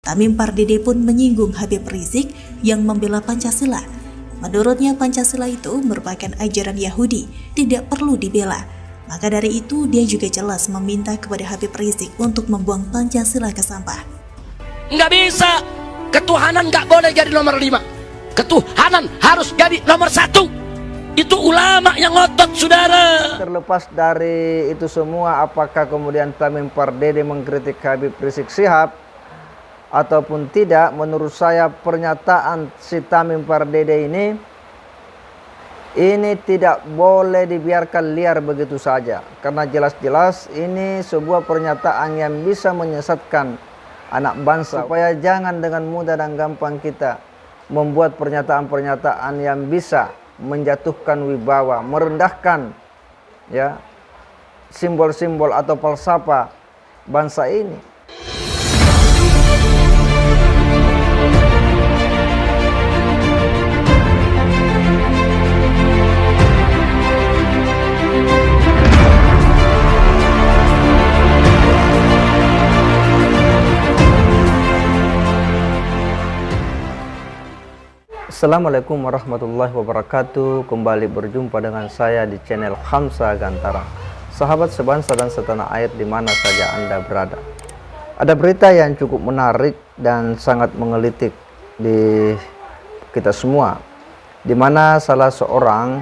Tamim Pardede pun menyinggung Habib Rizik yang membela Pancasila. Menurutnya Pancasila itu merupakan ajaran Yahudi, tidak perlu dibela. Maka dari itu dia juga jelas meminta kepada Habib Rizik untuk membuang Pancasila ke sampah. Nggak bisa, ketuhanan nggak boleh jadi nomor 5. Ketuhanan harus jadi nomor 1. Itu ulama yang ngotot, saudara. Terlepas dari itu semua, apakah kemudian Tamim Pardede mengkritik Habib Rizik Syihab ataupun tidak, menurut saya pernyataan si Tamim Pardede ini tidak boleh dibiarkan liar begitu saja. Karena jelas-jelas ini sebuah pernyataan yang bisa menyesatkan anak bangsa. Supaya jangan dengan mudah dan gampang kita membuat pernyataan-pernyataan yang bisa menjatuhkan wibawa, merendahkan ya simbol-simbol atau falsafah bangsa ini. Assalamualaikum warahmatullahi wabarakatuh. Kembali berjumpa dengan saya di channel Hamsa Gantara. Sahabat sebangsa dan setanah air di mana saja Anda berada. Ada berita yang cukup menarik dan sangat menggelitik di kita semua, di mana salah seorang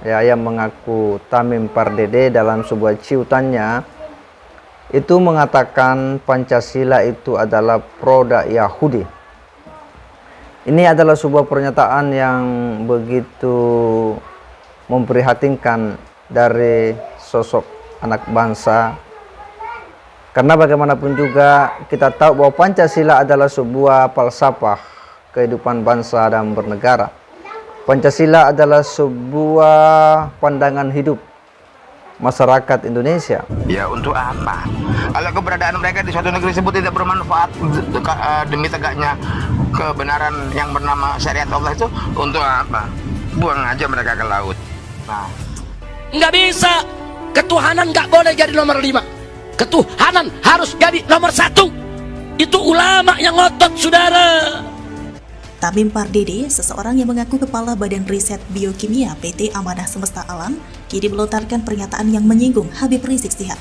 yang mengaku Tamim Pardede dalam sebuah ciutannya itu mengatakan Pancasila itu adalah produk Yahudi. Ini adalah sebuah pernyataan yang begitu memprihatinkan dari sosok anak bangsa. Karena bagaimanapun juga kita tahu bahwa Pancasila adalah sebuah falsafah kehidupan bangsa dan bernegara. Pancasila adalah sebuah pandangan hidup masyarakat Indonesia. Ya untuk apa? Kalau keberadaan mereka di suatu negeri tersebut tidak bermanfaat demi tegaknya kebenaran yang bernama syariat Allah, itu untuk apa? Buang aja mereka ke laut. Nah, nggak bisa, ketuhanan nggak boleh jadi nomor 5. Ketuhanan harus jadi nomor 1. Itu ulama yang ngotot, saudara. Tamim Pardede, seseorang yang mengaku kepala Badan Riset Biokimia PT Amanah Semesta Alam, kini melontarkan pernyataan yang menyinggung Habib Rizik Syihab.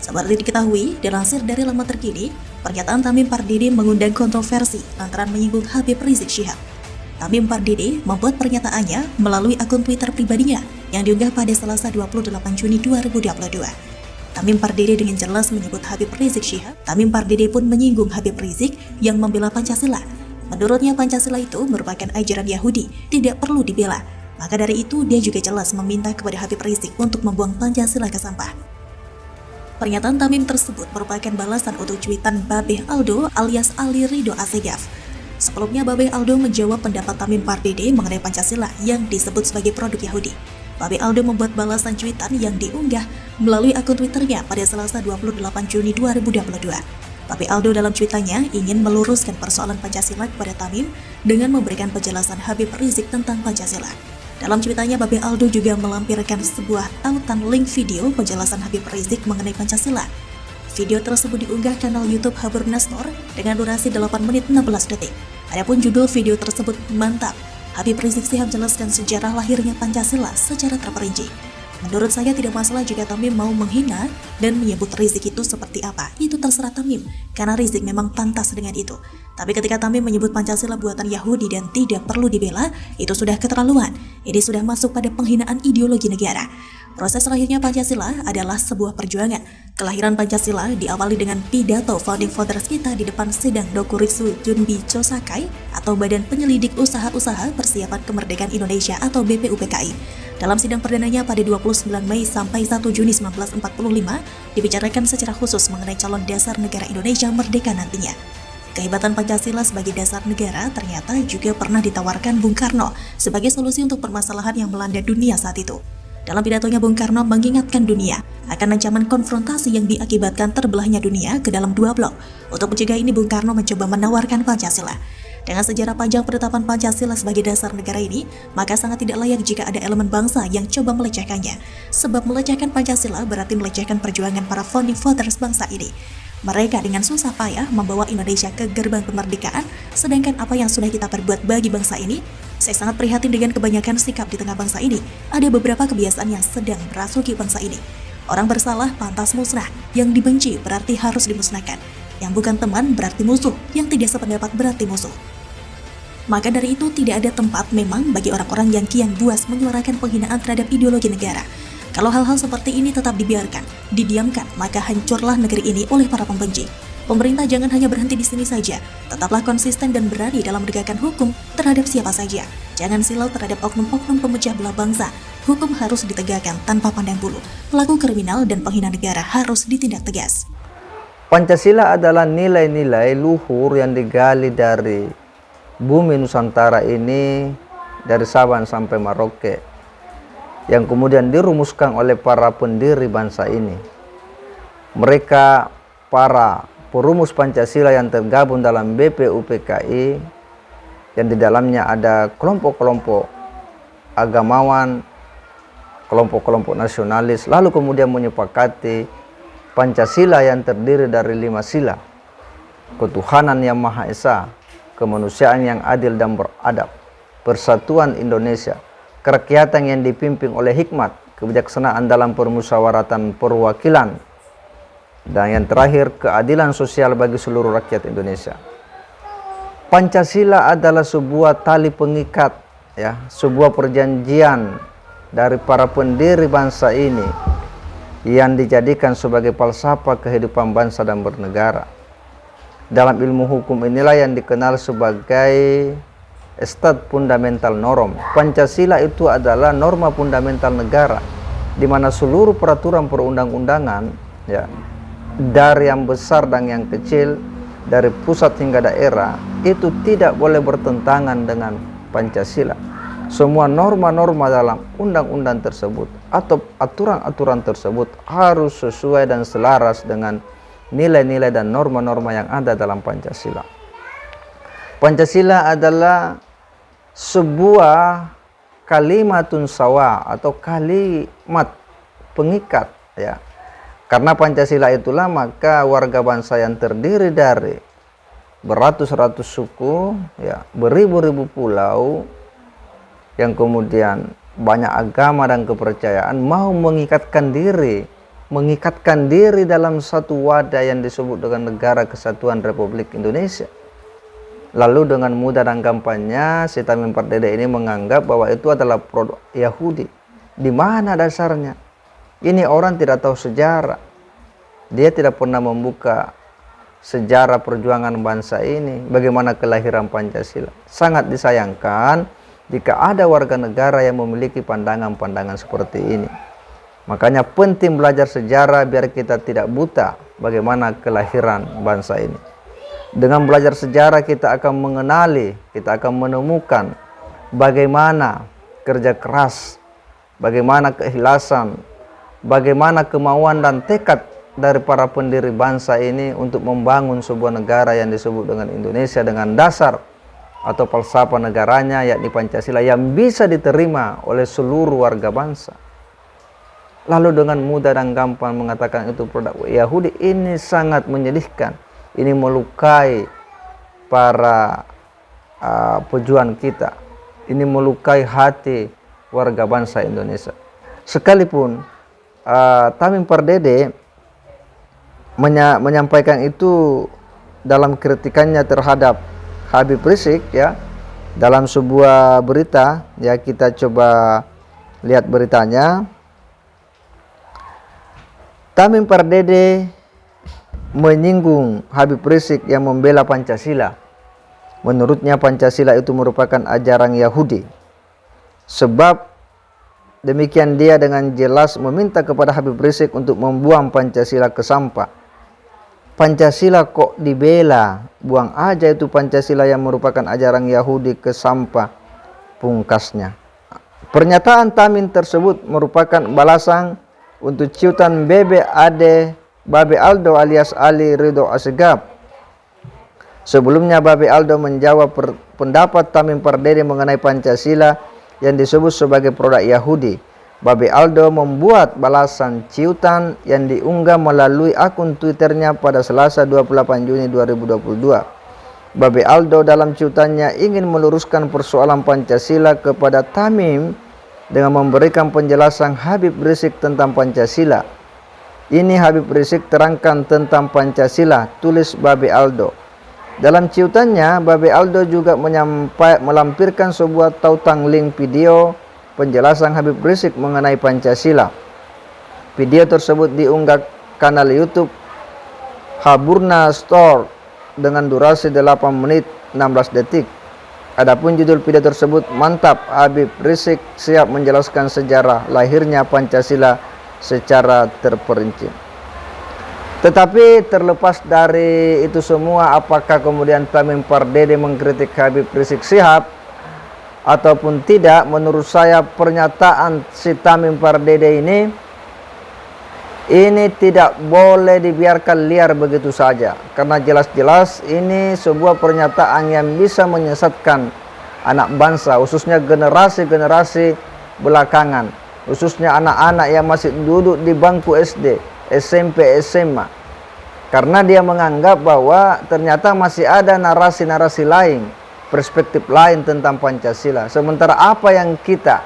Seperti diketahui, dilansir dari laman terkini, pernyataan Tamim Pardede mengundang kontroversi lantaran menyinggung Habib Rizik Syihab. Tamim Pardede membuat pernyataannya melalui akun Twitter pribadinya yang diunggah pada Selasa 28 Juni 2022. Tamim Pardede dengan jelas menyebut Habib Rizik Syihab. Tamim Pardede pun menyinggung Habib Rizik yang membela Pancasila. Menurutnya Pancasila itu merupakan ajaran Yahudi, tidak perlu dibela. Maka dari itu dia juga jelas meminta kepada Habib Rizik untuk membuang Pancasila ke sampah. Pernyataan Tamim tersebut merupakan balasan untuk cuitan Babeh Aldo alias Ali Ridho Assegaf. Sebelumnya Babeh Aldo menjawab pendapat Tamim Pardede mengenai Pancasila yang disebut sebagai produk Yahudi. Babeh Aldo membuat balasan cuitan yang diunggah melalui akun Twitternya pada Selasa 28 Juni 2022. Babeh Aldo dalam cuitannya ingin meluruskan persoalan Pancasila kepada Tamim dengan memberikan penjelasan Habib Rizik tentang Pancasila. Dalam cuitannya, Babeh Aldo juga melampirkan sebuah tautan link video penjelasan Habib Rizik mengenai Pancasila. Video tersebut diunggah kanal YouTube Habur Nasnor dengan durasi 8 menit 16 detik. Adapun judul video tersebut mantap. Habib Rizik Syihab jelaskan sejarah lahirnya Pancasila secara terperinci. Menurut saya tidak masalah jika Tamim mau menghina dan menyebut Rizik itu seperti apa. Itu terserah Tamim, karena Rizik memang pantas dengan itu. Tapi ketika Tamim menyebut Pancasila buatan Yahudi dan tidak perlu dibela, itu sudah keterlaluan. Ini sudah masuk pada penghinaan ideologi negara. Proses lahirnya Pancasila adalah sebuah perjuangan. Kelahiran Pancasila diawali dengan pidato Founding Fathers kita di depan sidang Dokuritsu Junbi Chosakai atau Badan Penyelidik Usaha-Usaha Persiapan Kemerdekaan Indonesia atau BPUPKI. Dalam sidang perdananya pada 29 Mei sampai 1 Juni 1945, dibicarakan secara khusus mengenai calon dasar negara Indonesia merdeka nantinya. Kehebatan Pancasila sebagai dasar negara ternyata juga pernah ditawarkan Bung Karno sebagai solusi untuk permasalahan yang melanda dunia saat itu. Dalam pidatonya, Bung Karno mengingatkan dunia akan ancaman konfrontasi yang diakibatkan terbelahnya dunia ke dalam 2 blok. Untuk mencegah ini, Bung Karno mencoba menawarkan Pancasila. Dengan sejarah panjang penetapan Pancasila sebagai dasar negara ini, maka sangat tidak layak jika ada elemen bangsa yang coba melecehkannya. Sebab melecehkan Pancasila berarti melecehkan perjuangan para founding fathers bangsa ini. Mereka dengan susah payah membawa Indonesia ke gerbang kemerdekaan, sedangkan apa yang sudah kita perbuat bagi bangsa ini, saya sangat prihatin dengan kebanyakan sikap di tengah bangsa ini. Ada beberapa kebiasaan yang sedang merasuki bangsa ini. Orang bersalah pantas musnah, yang dibenci berarti harus dimusnahkan. Yang bukan teman berarti musuh, yang tidak sependapat berarti musuh. Maka dari itu tidak ada tempat memang bagi orang-orang yang kian buas menyuarakan penghinaan terhadap ideologi negara. Kalau hal-hal seperti ini tetap dibiarkan, didiamkan, maka hancurlah negeri ini oleh para pembenci. Pemerintah jangan hanya berhenti di sini saja, tetaplah konsisten dan berani dalam menegakkan hukum terhadap siapa saja. Jangan silau terhadap oknum-oknum pemecah belah bangsa. Hukum harus ditegakkan tanpa pandang bulu. Pelaku kriminal dan penghina negara harus ditindak tegas. Pancasila adalah nilai-nilai luhur yang digali dari bumi Nusantara ini, dari Sabang sampai Merauke, yang kemudian dirumuskan oleh para pendiri bangsa ini. Mereka para perumus Pancasila yang tergabung dalam BPUPKI, yang di dalamnya ada kelompok-kelompok agamawan, kelompok-kelompok nasionalis, lalu kemudian menyepakati Pancasila yang terdiri dari 5 sila: ketuhanan yang Maha Esa, kemanusiaan yang adil dan beradab, persatuan Indonesia, kerakyatan yang dipimpin oleh hikmat, kebijaksanaan dalam permusyawaratan perwakilan, dan yang terakhir keadilan sosial bagi seluruh rakyat Indonesia. Pancasila adalah sebuah tali pengikat, ya, sebuah perjanjian dari para pendiri bangsa ini yang dijadikan sebagai falsafah kehidupan bangsa dan bernegara. Dalam ilmu hukum inilah yang dikenal sebagai Stat Fundamental Norm. Pancasila itu adalah norma fundamental negara, di mana seluruh peraturan perundang-undangan, ya, dari yang besar dan yang kecil, dari pusat hingga daerah, itu tidak boleh bertentangan dengan Pancasila. Semua norma-norma dalam undang-undang tersebut atau aturan-aturan tersebut harus sesuai dan selaras dengan nilai-nilai dan norma-norma yang ada dalam Pancasila. Pancasila adalah sebuah kalimatun sawa atau kalimat pengikat, ya. Karena Pancasila itulah maka warga bangsa yang terdiri dari beratus-ratus suku, ya, beribu-ribu pulau, yang kemudian banyak agama dan kepercayaan mau mengikatkan diri dalam satu wadah yang disebut dengan Negara Kesatuan Republik Indonesia. Lalu dengan mudah dan gampangnya si Tamim Pardede ini menganggap bahwa itu adalah produk Yahudi. Di mana dasarnya? Ini orang tidak tahu sejarah. Dia tidak pernah membuka sejarah perjuangan bangsa ini, bagaimana kelahiran Pancasila. Sangat disayangkan jika ada warga negara yang memiliki pandangan-pandangan seperti ini. Makanya penting belajar sejarah biar kita tidak buta bagaimana kelahiran bangsa ini. Dengan belajar sejarah kita akan mengenali, kita akan menemukan bagaimana kerja keras, bagaimana keikhlasan, bagaimana kemauan dan tekad dari para pendiri bangsa ini untuk membangun sebuah negara yang disebut dengan Indonesia dengan dasar atau falsafah negaranya yakni Pancasila yang bisa diterima oleh seluruh warga bangsa. Lalu dengan mudah dan gampang mengatakan itu produk Yahudi, ini sangat menyedihkan. Ini melukai para pejuang kita. Ini melukai hati warga bangsa Indonesia. Sekalipun Tamim Pardede menyampaikan itu dalam kritikannya terhadap Habib Rizik, ya, dalam sebuah berita, ya, kita coba lihat beritanya. Tamim Pardede menyinggung Habib Rizik yang membela Pancasila. Menurutnya Pancasila itu merupakan ajaran Yahudi. Sebab demikian dia dengan jelas meminta kepada Habib Rizik untuk membuang Pancasila ke sampah. Pancasila kok dibela, buang aja itu Pancasila yang merupakan ajaran Yahudi ke sampah, pungkasnya. Pernyataan Tamim tersebut merupakan balasan untuk ciutan Babe Aldo alias Ali Ridho Assegaf. Sebelumnya Babe Aldo menjawab pendapat Tamim Pardede mengenai Pancasila yang disebut sebagai produk Yahudi. Babe Aldo membuat balasan ciutan yang diunggah melalui akun Twitternya pada Selasa 28 Juni 2022. Babe Aldo dalam ciutannya ingin meluruskan persoalan Pancasila kepada Tamim dengan memberikan penjelasan Habib Rizik tentang Pancasila. Ini Habib Rizik terangkan tentang Pancasila, tulis Babe Aldo. Dalam ciutannya, Babe Aldo juga melampirkan sebuah tautan link video penjelasan Habib Rizik mengenai Pancasila. Video tersebut diunggah kanal YouTube Haburna Store dengan durasi 8 menit 16 detik. Adapun judul video tersebut, "Mantap, Habib Rizik siap menjelaskan sejarah lahirnya Pancasila secara terperinci." Tetapi terlepas dari itu semua, apakah kemudian Tamim Pardede mengkritik Habib Rizik Syihab ataupun tidak, menurut saya pernyataan si Tamim Pardede ini tidak boleh dibiarkan liar begitu saja, karena jelas-jelas ini sebuah pernyataan yang bisa menyesatkan anak bangsa, khususnya generasi-generasi belakangan, khususnya anak-anak yang masih duduk di bangku SD, SMP, SMA, karena dia menganggap bahwa ternyata masih ada narasi-narasi lain, perspektif lain tentang Pancasila. Sementara apa yang kita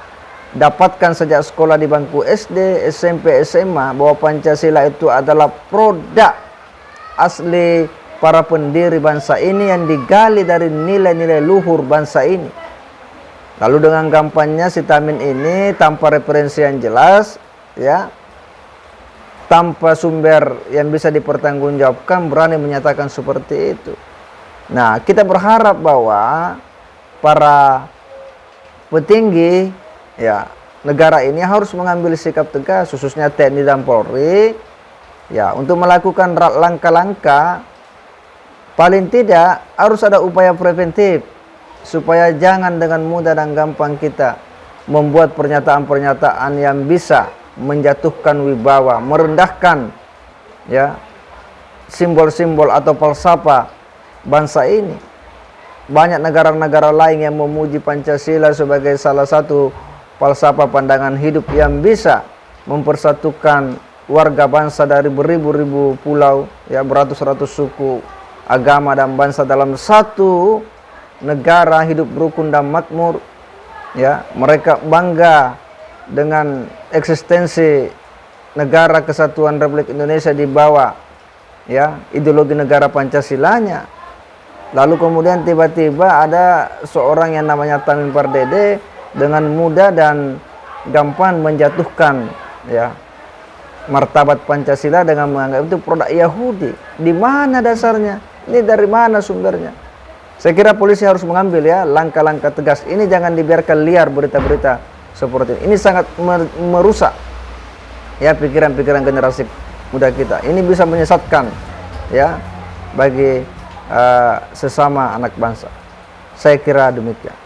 dapatkan sejak sekolah di bangku SD, SMP, SMA, bahwa Pancasila itu adalah produk asli para pendiri bangsa ini yang digali dari nilai-nilai luhur bangsa ini. Lalu dengan gampangnya si Tamim ini tanpa referensi yang jelas, ya, tanpa sumber yang bisa dipertanggungjawabkan, berani menyatakan seperti itu. Nah, kita berharap bahwa para petinggi, ya, negara ini harus mengambil sikap tegas, khususnya TNI dan Polri, ya, untuk melakukan langkah-langkah. Paling tidak harus ada upaya preventif supaya jangan dengan mudah dan gampang kita membuat pernyataan-pernyataan yang bisa menjatuhkan wibawa, merendahkan, ya, simbol-simbol atau falsafah bangsa ini. Banyak negara-negara lain yang memuji Pancasila sebagai salah satu falsafah pandangan hidup yang bisa mempersatukan warga bangsa dari beribu-ribu pulau, ya, beratus-ratus suku, agama dan bangsa dalam satu negara, hidup rukun dan makmur, ya. Mereka bangga dengan eksistensi negara kesatuan Republik Indonesia di bawah, ya, ideologi negara Pancasilanya. Lalu kemudian tiba-tiba ada seorang yang namanya Tamim Pardede dengan mudah dan gampang menjatuhkan, ya, martabat Pancasila dengan menganggap itu produk Yahudi. Di mana dasarnya? Ini dari mana sumbernya? Saya kira polisi harus mengambil, ya, langkah-langkah tegas. Ini jangan dibiarkan liar berita-berita seperti ini. Ini sangat merusak, ya, pikiran-pikiran generasi muda kita. Ini bisa menyesatkan, ya, bagi sesama anak bangsa. Saya kira demikian.